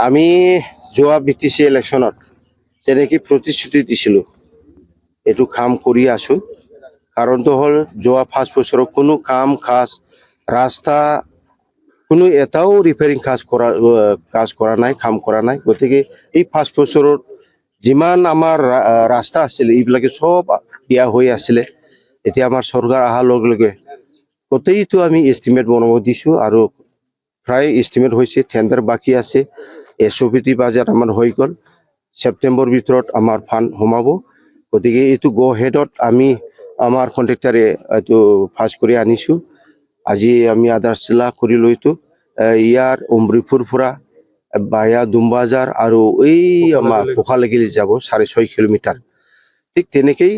আমি যোৱা বিটিসি ইলেকশনত যেনেকৈ প্ৰতিশ্ৰুতি দিছিলোঁ এইটো কাম কৰি আছোঁ। কাৰণটো হ'ল যোৱা 5 বছৰত কোনো কাম খাজ ৰাস্তা কোনো এটাও ৰিপেয়াৰিং কাজ কৰা নাই, কাম কৰা নাই। গতিকে এই 5 বছৰত যিমান আমাৰ ৰাস্তা আছিলে এইবিলাকে সব বিয়া হৈ আছিলে। এতিয়া আমাৰ চৰকাৰ অহাৰ লগে লগে গোটেইটো আমি এষ্টিমেট বনাব দিছোঁ আৰু প্ৰায় এষ্টিমেট হৈছে, টেণ্ডাৰ বাকী আছে। SOPT বাজেট আমাৰ হৈ গ'ল, ছেপ্টেম্বৰ ভিতৰত আমাৰ ফাণ্ড সোমাব। গতিকে এইটো গো হেডত আমি আমাৰ কণ্ট্ৰেক্টাৰে এইটো পাছ কৰি আনিছোঁ। আজি আমি আধাৰশিলা কৰি লৈতো ইয়াৰ অমৃতপুৰ পৰা বায়া দুমবাজাৰ আৰু এই আমাৰ পোখালৈকে যাব 6.5 কিলোমিটাৰ। ঠিক তেনেকেই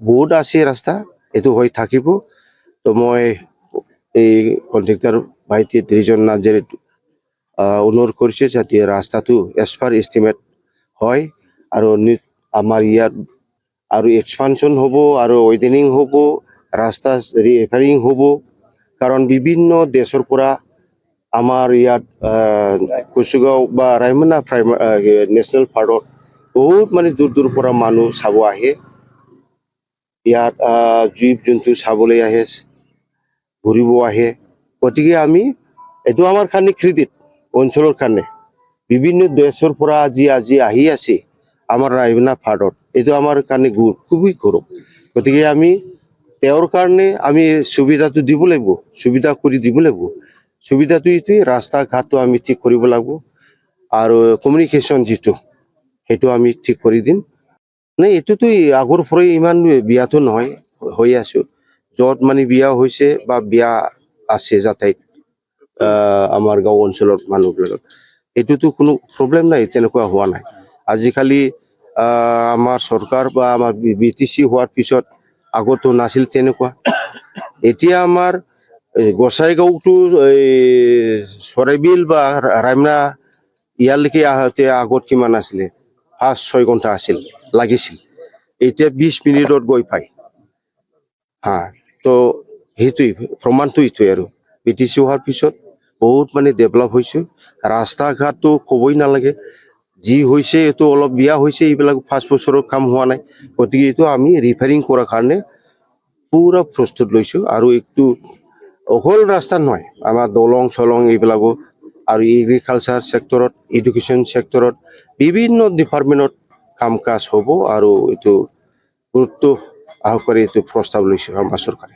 বহুত আছে ৰাস্তা, এইটো হৈ থাকিব। তো মই এই কণ্ট্ৰেক্টাৰ ভাইটি ত্ৰিজন নাৰ্জাৰী অনুৰোধ কৰিছে যাতে ৰাস্তাটো এজ পাৰ এষ্টিমেট হয় আৰু আমাৰ ইয়াত আৰু এক্সপানশ্যন হ'ব আৰু ৱাইডেনিং হ'ব, ৰাস্তা ৰিপেয়াৰিং হ'ব। কাৰণ বিভিন্ন দেশৰ পৰা আমাৰ ইয়াত কুচুগাঁও বা ৰায়মনা নেশ্যনেল পাৰ্কত বহুত মানে দূৰ দূৰৰ পৰা মানুহ চাব আহে। ইয়াত জীৱ জন্তু চাবলৈ আহে, ঘূৰিব আহে। গতিকে আমি এইটো আমাৰ কাৰণে ক্ৰেডিট অঞ্চলৰ কাৰণে বিভিন্ন দেশৰ পৰা আজি আহি আছে আমাৰ ৰায়মনা পাৰ্কত। এইটো আমাৰ কাৰণে খুবেই গৌৰৱ। গতিকে আমি তেওঁৰ কাৰণে আমি সুবিধাটো দিব লাগিব, সুবিধা কৰি দিব লাগিব। সুবিধাটো এইটোৱে, ৰাস্তা ঘাটটো আমি ঠিক কৰিব লাগিব আৰু কমিউনিকেশ্যন যিটো সেইটো আমি ঠিক কৰি দিম। মানে এইটোতো আগৰ পৰাই ইমান বিয়াটো নহয়, হৈ আছোঁ। য'ত মানে বিয়া হৈছে বা বিয়া আছে যাতায়াত আমাৰ গাঁও অঞ্চলৰ মানুহবিলাকৰ, এইটোতো কোনো প্ৰব্লেম নাই, তেনেকুৱা হোৱা নাই। আজিকালি আমাৰ চৰকাৰ বা আমাৰ BTC হোৱাৰ পিছত আগতো নাছিল তেনেকুৱা। এতিয়া আমাৰ গোসাইগাঁওটো চৰাইবিল বা ৰায়মনা ইয়ালৈকে আহোঁতে আগত কিমান আছিলে, 5-6 ঘণ্টা আছিল লাগিছিল। এতিয়া 20 মিনিটত গৈ পায়। তো সেইটোৱে প্ৰমাণটো এইটোৱে আৰু BTC হোৱাৰ পিছত বহুত মানে ডেভেলপ হৈছে। ৰাস্তা ঘাটটো ক'বই নালাগে, যি হৈছে এইটো অলপ বিয়া হৈছে, এইবিলাক 5 বছৰৰ কাম হোৱা নাই। গতিকে এইটো আমি ৰিপেয়াৰিং কৰাৰ কাৰণে পুৰা প্ৰস্তুত লৈছোঁ। আৰু এইটো অকল ৰাস্তা নহয়, আমাৰ দলং চলং এইবিলাকো আৰু এগ্ৰিকালচাৰ ছেক্টৰত, এডুকেশ্যন ছেক্টৰত বিভিন্ন ডিপাৰ্টমেণ্টত কাম কাজ হ'ব। আৰু এইটো গুৰুত্ব সহকাৰে এইটো প্ৰস্তাৱ লৈছোঁ আমাৰ চৰকাৰে।